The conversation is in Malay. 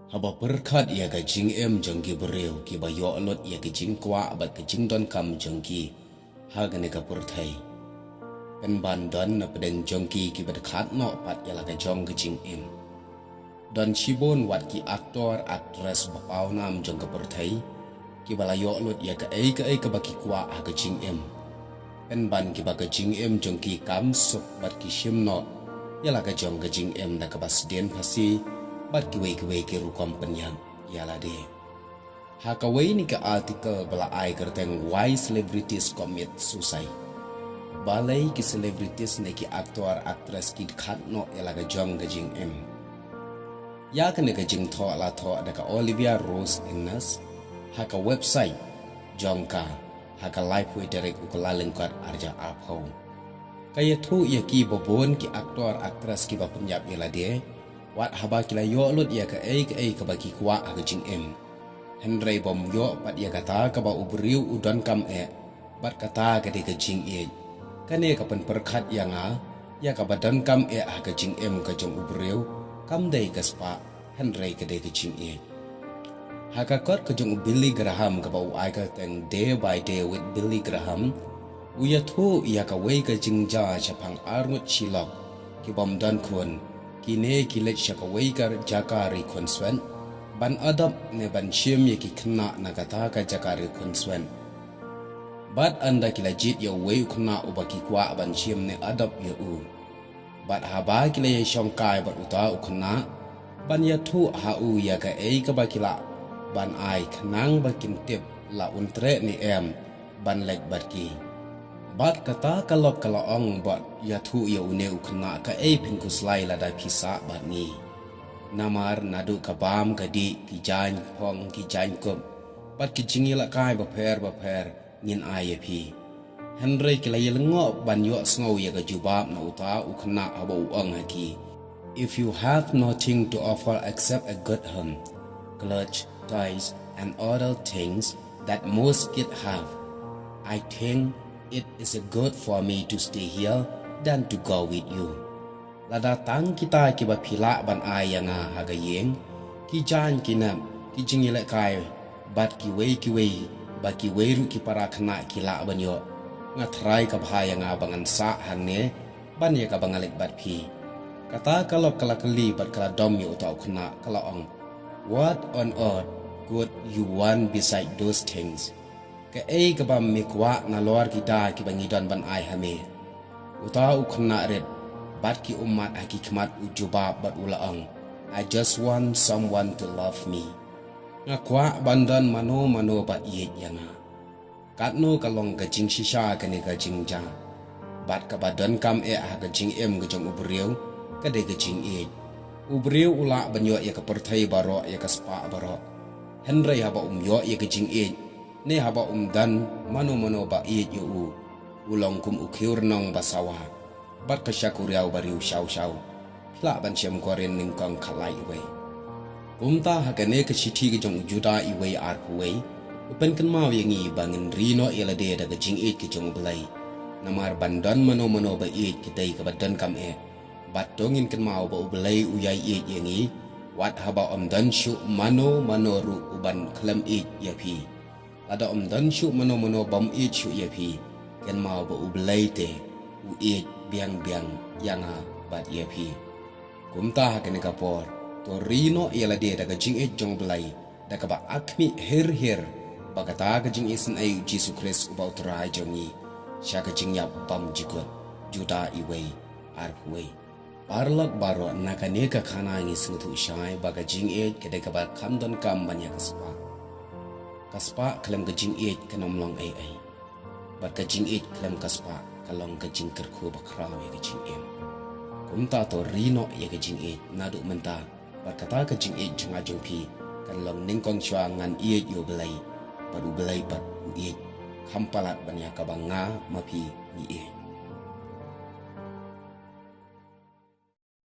Haba perkat ia ka jing jengki bereu ki ba yo lot ia ka jing kwa ba ka jing don kam jengki ha ka ne ka purthai pen ban don na pedeng jengki ki ba khat no pat ia la ka jong ka jing don chibon wat ki aktor actress ba pau nam jong ka purthai ki ba la yo lot ia ka ka ba ki kwa ha ka jing pen ban ki ba ka jing jengki kam sup bat ki shim no ia la ka jong ka jing da ka bas den phasi bat ki wei ki ru kompanyang yala de ha ka wei ni ka article bala ai kerteng why celebrities commit suicide balai ki celebrities ne ki actor actress ki khat no yala ka jong ga jing ya ka ne ka jing tho la tho da ka Olivia Rose Innes ha ka website jong ka ha ka live we direct u ka la lengkat arja apho kaya thu ya ki bobon ki actor actress ki ba penyap yala de wat haba kila yo lot ia ka ka baki kwa aga jing Henry bom yo pat ia kata ka ba ubriu udon kam bat kata ka de ka jing kane ka pen perkhat yang ya ka badan kam aga jing ka jong ubriu kam dei ka spa Henry ka de ka jing ha ka kot ka jong Billy Graham ka ba u ai ka teng day by day with Billy Graham uya thu ia ka wei ka jing ja chapang arngut chilok ki bom dan kun kine kilet shakawai kar jakari konswen ban adab ne ban shim ye ki khna nagata ka jakari konswen bat anda kilajit ya wei khna ubaki kwa ban shim ne adab ye u bat haba kile ye shongkai bat uta ukhna ban ya thu ha u ya ka ka bakila ban ai khnang bakin tip la untre ni ban lek batki bat kata kalok kalaong bat ya thu ya une ukna ka pin kuslai la da pisa bat ni namar nadu kabam kadi ki jan phong ki jan ko bat ki jingi la kai ba pher ngin ai phi Henry ki la yelngo ban yo sngo ya ga jubab na uta ukna abo ang ki if you have nothing to offer except a good home clutch ties and other things that most kids have I think it is good for me to stay here than to go with you. Lada tang kita ki ba phila ban ai nga ha ga yeng ki jan ki nam ki jingi le kai bat ki wei ba ki wei ru ki para khna ki la ban yo nga thrai ka bha nga bangan sa hang ne ban ye ka bangalek bat phi kata kalok kalakali bat kala dom yo ta khna kala ong what on earth could you want beside those things ka ka ba mikwa na lor kita ki bangi don ban ai hame uta ukhna red bat ki ummat hakikmat ujuba bat ulaang I just want someone to love me nga kwa bandan mano ba ye yanga katno kalong ka jing shisha ka ne ka jing ja bat ka badan kam ha ka jing ga jong ubriu ka de ka jing ubriu ula banyo ya ka perthai baro ya ka spa baro Henry haba yo ya ka jing ne haba dan mano ba yu ulong kum ukhur nong basawa bat ka shakuriau bariu shau la ban chem koren ning kong khalai we umta ha ka ne ka chithi ge jong juda i we ar we upen kan ma we ngi bangin rino ela de da jing ki jong blai namar bandan mano ba ki dei ka badan kam bat dongin kan ma ba blai u yai ngi wat haba dan shu mano ru uban klam ya pi ada dan shu mano bam shu ya pi ken mau ba ublai te u biang yang bat ya pi kumta ken ka por to rino yala de daga jing jong blai daga ba akmi her ba kata ga jing isin ay Jesus Christ about rai jongi sha ga jing ya bam jikot juda iwei arwei parlak baro nakane ka khana ngi singtu shai ba ga jing ke daga ba khamdon kam banya kaspa kalam ka jing kanom long ai bat ka jing kalam kaspa kalong ka jing kerku bakraw ya ka jing kumta to rino ya ka jing nadu menta bat kata ka jing junga jongpi kalong ningkong chwa ngan yo belai baru belai bat khampalat banya ka banga mapi ni